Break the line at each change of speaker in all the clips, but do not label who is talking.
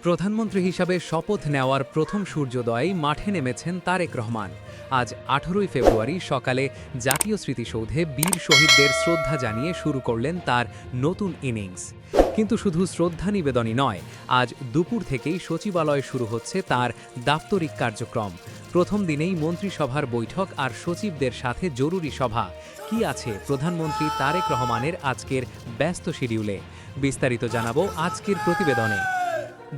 প্রধানমন্ত্রী হিসাবে শপথ নেওয়ার প্রথম সূর্যোদয়ে মাঠে নেমেছেন তারেক রহমান। আজ ১৮ই ফেব্রুয়ারি সকালে জাতীয় স্মৃতিসৌধে বীর শহীদদের শ্রদ্ধা জানিয়ে শুরু করলেন তার নতুন ইনিংস। কিন্তু শুধু শ্রদ্ধা নিবেদনই নয়, আজ দুপুর থেকেই সচিবালয়ে শুরু হচ্ছে তার দাপ্তরিক কার্যক্রম। প্রথম দিনেই মন্ত্রিসভার বৈঠক আর সচিবদের সাথে জরুরি সভা। কি আছে প্রধানমন্ত্রী তারেক রহমানের আজকের ব্যস্ত শিডিউলে? বিস্তারিত জানাবো আজকের প্রতিবেদনে।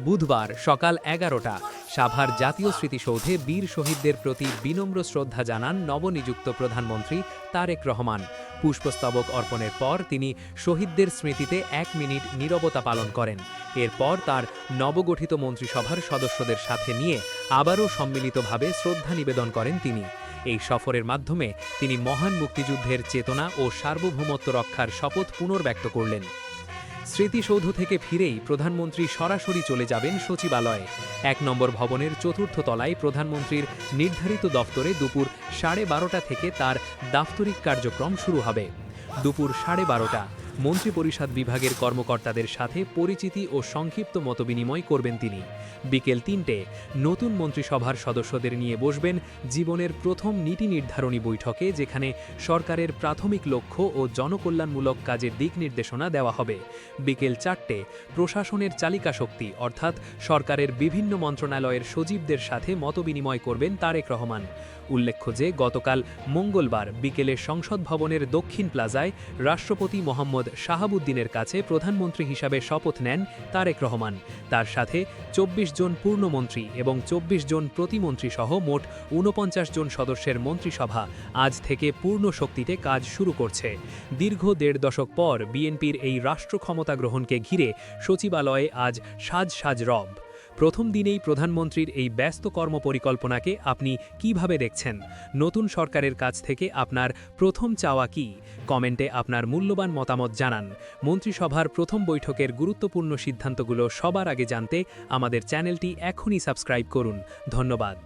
বুধবার সকাল ১১টা সাভার জাতীয় স্মৃতিসৌধে বীর শহীদদের প্রতি বিনম্র শ্রদ্ধা জানান নবনিযুক্ত প্রধানমন্ত্রী তারেক রহমান। পুষ্পস্তবক অর্পণের পর তিনি শহীদদের স্মৃতিতে ১ মিনিট নীরবতা পালন করেন। এরপর তার নবগঠিত মন্ত্রিসভার সদস্যদের সাথে নিয়ে আবারও সম্মিলিতভাবে শ্রদ্ধা নিবেদন করেন তিনি। এই সফরের মাধ্যমে তিনি মহান মুক্তিযুদ্ধের চেতনা ও সার্বভৌমত্ব রক্ষার শপথ পুনর্ব্যক্ত করলেন। স্মৃতিসৌধ থেকে ফিরেই প্রধানমন্ত্রী সরাসরি চলে যাবেন সচিবালয়ে। ১ নম্বর ভবনের চতুর্থ তলায় প্রধানমন্ত্রীর নির্ধারিত দফতরে দুপুর 12:30 থেকে তার দাপ্তরিক কার্যক্রম শুরু হবে। দুপুর 12:30 মন্ত্রিপরিষদ বিভাগের কর্মকর্তাদের সাথে পরিচিতি ও সংক্ষিপ্ত মতবিনিময় করবেন তিনি। বিকেল 3টে নতুন মন্ত্রিসভার সদস্যদের নিয়ে বসবেন জীবনের প্রথম নীতি নির্ধারণী বৈঠকে, যেখানে সরকারের প্রাথমিক লক্ষ্য ও জনকল্যাণমূলক কাজের দিক নির্দেশনা দেওয়া হবে। বিকেল 4টে প্রশাসনের চালিকা শক্তি অর্থাৎ সরকারের বিভিন্ন মন্ত্রণালয়ের সচিবদের সাথে মতবিনিময় করবেন তারেক রহমান। উল্লেখ্য যে গতকাল মঙ্গলবার বিকেলে সংসদ ভবনের দক্ষিণ প্লাজায় রাষ্ট্রপতি মোহাম্মদ শাহাবুদ্দিনের কাছে প্রধানমন্ত্রী হিসাবে শপথ নেন তারেক রহমান। তার সাথে ২৪ জন পূর্ণমন্ত্রী এবং ২৪ জন প্রতিমন্ত্রী সহ মোট ৪৯ জন সদস্যের মন্ত্রিসভা আজ থেকে পূর্ণ শক্তিতে কাজ শুরু করছে। দীর্ঘ ১.৫ দশক পর বিএনপির এই রাষ্ট্র ক্ষমতা গ্রহণকে ঘিরে সচিবালয়ে আজ সাজ রব। প্রথম দিনেই প্রধানমন্ত্রীর এই ব্যস্ত কর্মপরিকল্পনাকে আপনি কিভাবে দেখছেন? নতুন সরকারের কাছ থেকে আপনার প্রথম চাওয়া কি? কমেন্টে আপনার মূল্যবান মতামত জানান। মন্ত্রিসভার প্রথম বৈঠকের গুরুত্বপূর্ণ সিদ্ধান্তগুলো সবার আগে জানতে আমাদের চ্যানেলটি এখনই সাবস্ক্রাইব করুন। ধন্যবাদ।